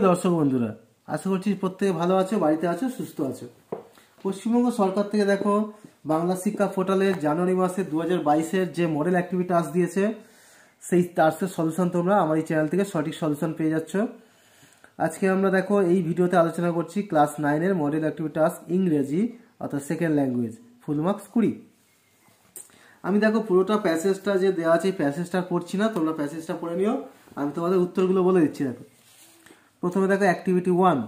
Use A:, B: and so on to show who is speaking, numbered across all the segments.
A: দর্শক বন্ধুরা, আশা করছি প্রত্যেকে ভালো আছো, বাড়িতে আছো, সুস্থ আছো। পশ্চিমবঙ্গ সরকার থেকে দেখো বাংলা শিক্ষা পোর্টালে জানুয়ারি মাসে 2022-এর যে মডেল অ্যাক্টিভিটি টাস্ক দিয়েছে, সেই টাস্কের সলিউশন তোমরা আমার এই চ্যানেল থেকে সঠিক সলিউশন পেয়ে যাচ্ছ। আজকে আমরা দেখো এই ভিডিওতে আলোচনা করছি ক্লাস 9-এর মডেল অ্যাক্টিভিটি টাস্ক ইংরেজি অর্থাৎ সেকেন্ড ল্যাঙ্গুয়েজ, ফুল মার্কস 20। আমি দেখো পুরোটা প্যাসেজটা যে দেওয়া আছে এই প্যাসেজটা পড়ছি না, তোমরা প্যাসেজটা পড়ে নিও, আমি তোমাদের উত্তরগুলো বলে দিচ্ছি। দেখো প্রথমে দেখো activity 1,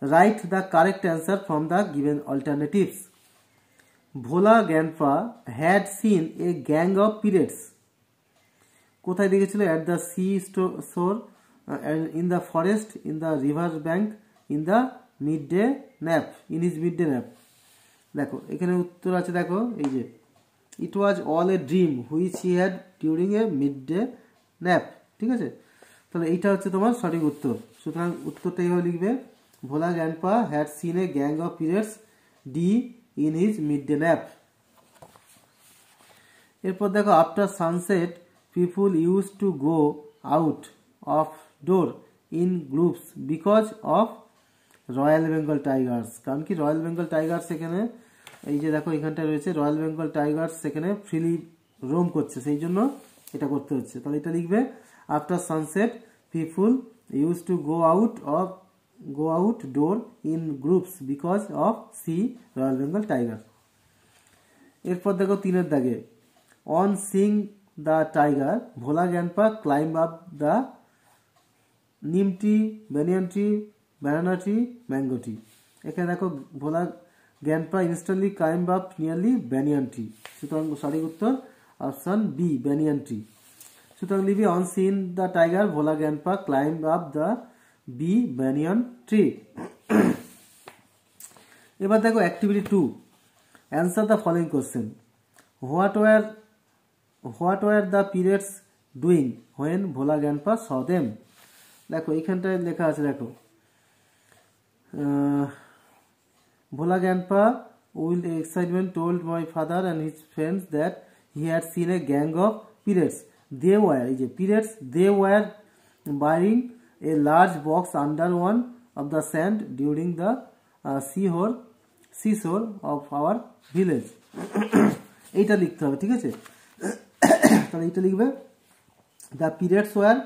A: write the correct answer from the given alternatives. Bhola grandpa had seen a gang of pirates. কোথায় দেখেছিল? At the sea shore, in the forest, in the river bank, in the mid day nap, in his mid day nap. দেখো এখানে উত্তর আছে, দেখো এই যে it was all a dream which he had during a mid day nap. ঠিক আছে, তাহলে এইটা হচ্ছে তোমার সঠিক উত্তর। সুতরাং উত্তরটা এইভাবে লিখবে, Bhola grandpa had seen a gang of pirates D in his mid day nap. এরপর দেখো after sunset people use to go out of door in groups because of royal Bengal tigers. কারণ কি রয়্যাল বেঙ্গল টাইগার্স এখানে এই যে দেখো এখানটায় রয়েছে, রয়্যাল বেঙ্গল টাইগার্স সেখানে ফ্রিলি রোম করছে, সেই জন্য এটা করতে হচ্ছে। তাহলে এটা লিখবে, after sunset people use to go out door in groups because of C royal Bengal tiger. এরপর দেখো 3-এর দাগে, on seeing the tiger Bhola grandpa climb up the neem tree, banyan tree, banana tree, mango tree। এখানে দেখো Bhola grandpa instantly climb up nearly banyan tree. সুতরাং সঠিক উত্তর option B, banyan tree. সুতরাং লিখবি, on seeing the tiger Bhola grandpa climb up the B banyan tree. এবার দেখো activity 2, answer the following question. What were the periods doing when Bhola grandpa saw them. দেখো এইখানটায় লেখা আছে, দেখো Bhola grandpa with excitement told my father and his friends that he had seen a gang of pirates. They were burying a large box under one of the sand during the seashore of our village. এইটা লিখতে হবে, ঠিক আছে? তাহলে এইটা লিখবে, the pirates were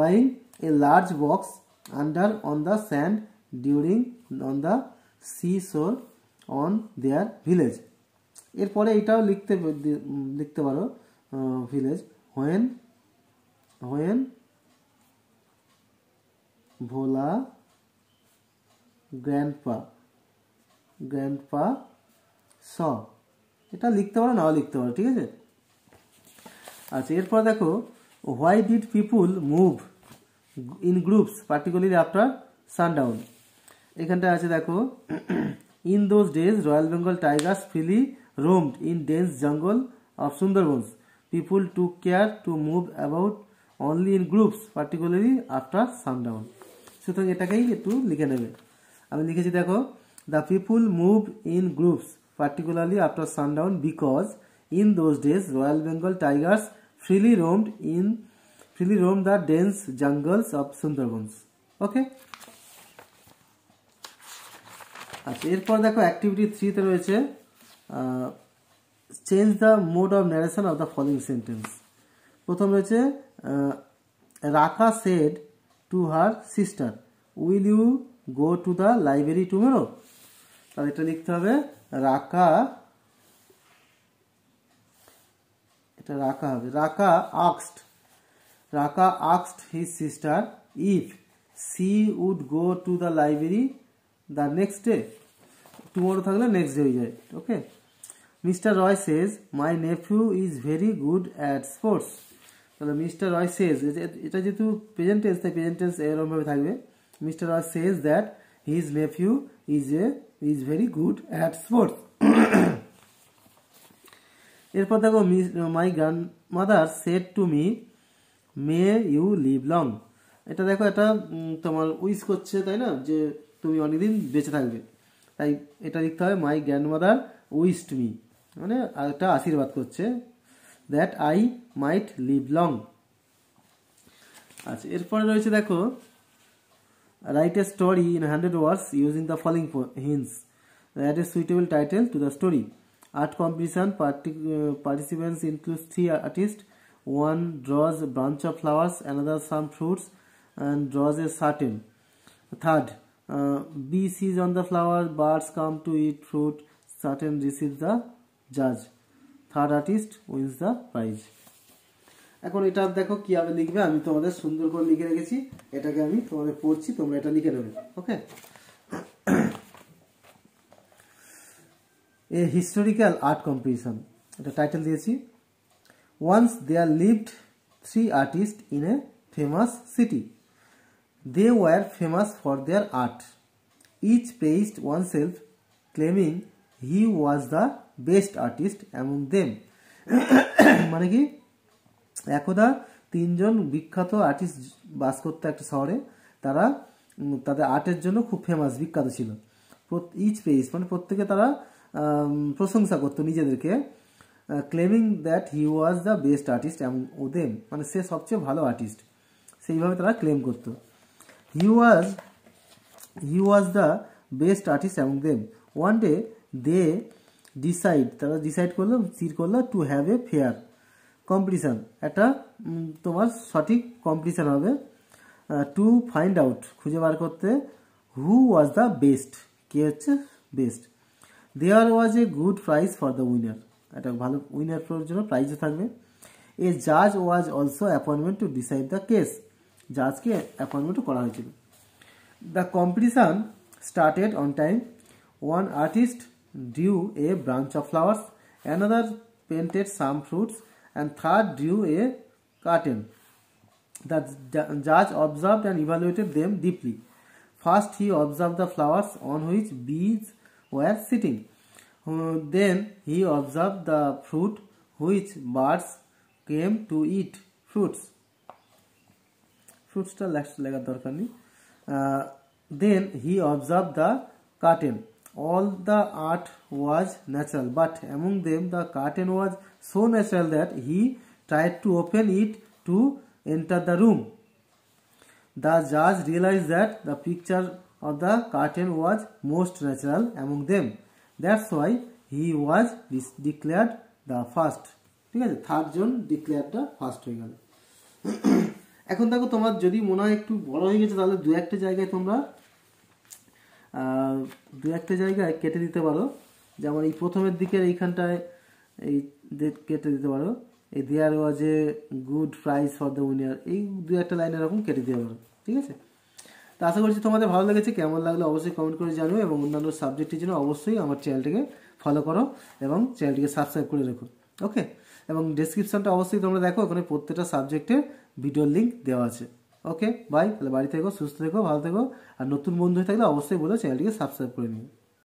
A: buying a large box under on the sand during on the seashore on their village। এরপরে এটাও লিখতে পারো, ভিলেজ when ভোলা গ্র্যান্ডপা স, এটা লিখতে পারো, নাও লিখতে পারো, ঠিক আছে? আচ্ছা, এরপর দেখো, why did people move in groups particularly after sundown। এখানটা আছে দেখো, in those days Royal Bengal tigers freely roamed in dense jungle of Sundarbans. People took care to move about only in groups particularly after sundown। সুতরাং এটাকেই একটু লিখে নেবে। আমি লিখেছি দেখো, the people moved in groups particularly after sundown because in those days Royal Bengal tigers freely roamed the dense jungles of Sundarbans। ওকে, আচ্ছা, এরপর দেখো অ্যাক্টিভিটি 3-তে রয়েছে, change the mode of narration of the following sentence. প্রথম রয়েছে, Raka said to her sister will you go to the library tomorrow. তাহলে এটা লিখতে হবে, রাকা asked his sister if she would go to the library the next day। tomorrow থাকলে next day হয়ে যায়। Okay, mister Roy says my nephew is very good at sports। তাহলে mister Roy says, এটা যেহেতু প্রেজেন্ট টেন্স তাই প্রেজেন্ট টেন্স এরকম ভাবে থাকবে, mister Roy says that his nephew is very good at sports। এরপর দেখো, my grandmother said to me may you live long. এটা দেখো, এটা তোমার উইশ করছে, তাই না, যে তুমি অনেকদিন বেঁচে থাকবে, তাই এটা লিখতে হবে, মাই গ্র্যান্ডমাদার উইশড মি, মানে একটা আশীর্বাদ করছে, that I might live long. আচ্ছা, এরপরে রয়েছে দেখো, Write a story in 100 words using the following hints. Add a suitable title to the story. Art competition participants include 3 artists. One draws a bunch of flowers, another some fruits, and draws a curtain. Third, bee sees on the flower, birds come to eat fruit, curtain receives the judge. Third artist wins the prize. এখন এটা দেখো কিভাবে লিখবে, আমি তোমাদের সুন্দর করে লিখে রেখেছি, এটাকে আমি তোমাদের পড়ছি, তোমরা এটা লিখে নেবে। ওকে, এ হিস্টোরিক্যাল আর্ট কম্পিটিশন, এটা টাইটেল দিয়েছি। Once there lived 3 artists in a famous city. They were famous for their art. Each praised oneself, claiming he was the best artist among them. মানে কি, একদা 3 জন বিখ্যাত আর্টিস্ট বাস করতো একটা শহরে, তারা তাদের আর্টের জন্য খুব ফেমাস, বিখ্যাত ছিল। ইচ প্রেইজ মানে প্রত্যেকে তারা প্রশংসা করতো নিজেদেরকে, claiming that he was the best artist among them, মানে সে সবচেয়ে ভালো আর্টিস্ট, সেইভাবে তারা ক্লেম করতো। He was the best artist among them. One day they তারা ডিসাইড করলো, স্থির করলো to have a fair competition, একটা তোমার সঠিক কম্পিটিশান হবে, টু ফাইন্ড আউট, খুঁজে বার করতে, হু ওয়াজ দ্য বেস্ট, কে হচ্ছে best. There was a good prize for the winner, একটা ভালো উইনার জন্য প্রাইজও থাকবে। এ জাজ was also appointment to decide the case, জাজকে অ্যাপয়েন্টমেন্টও করা হয়েছিল। The competition started on time. One artist drew a branch of flowers, another painted some fruits, and third drew a curtain. The judge observed and evaluated them deeply. First he observed the flowers on which bees were sitting. Then he observed the fruit which birds came to eat. Fruitsটা লেখার দরকার নেই। Then he observed the curtain. All the art was natural, but among them the curtain was so natural that he tried to open it to enter the room. The judge realized that the picture of the curtain was most natural among them. That's why he was declared the first. ঠিক আছে, third জন ডিক্লেয়ারটা first হয়ে গেল। এখন দেখো, তোমার যদি মনে হয় একটু বড় হয়ে গেছে, তাহলে দু একটা জায়গায় কেটে দিতে পারো। যেমন এই প্রথমের দিকের এইখানটায় এই কেটে দিতে পারো, এই there was a good prize for the winner, এই দু একটা লাইন এরকম কেটে দিতে পারো। ঠিক আছে, তো আশা করছি তোমাদের ভালো লেগেছে। কেমন লাগলো অবশ্যই কমেন্ট করে জানিও, এবং অন্যান্য সাবজেক্টের জন্য অবশ্যই আমার চ্যানেলটিকে ফলো করো এবং চ্যানেলটিকে সাবস্ক্রাইব করে রেখো। ওকে, এবং ডেসক্রিপশনটা অবশ্যই তোমরা দেখো, ওখানে প্রত্যেকটা সাবজেক্টের ভিডিওর লিঙ্ক দেওয়া আছে। ওকে বাই, তাহলে বাড়ি থেকো, সুস্থ থেকো, ভালো থেকো, আর নতুন বন্ধু হয়ে থাকলে অবশ্যই বলো চ্যানেলটিকে সাবস্ক্রাইব করে নিও।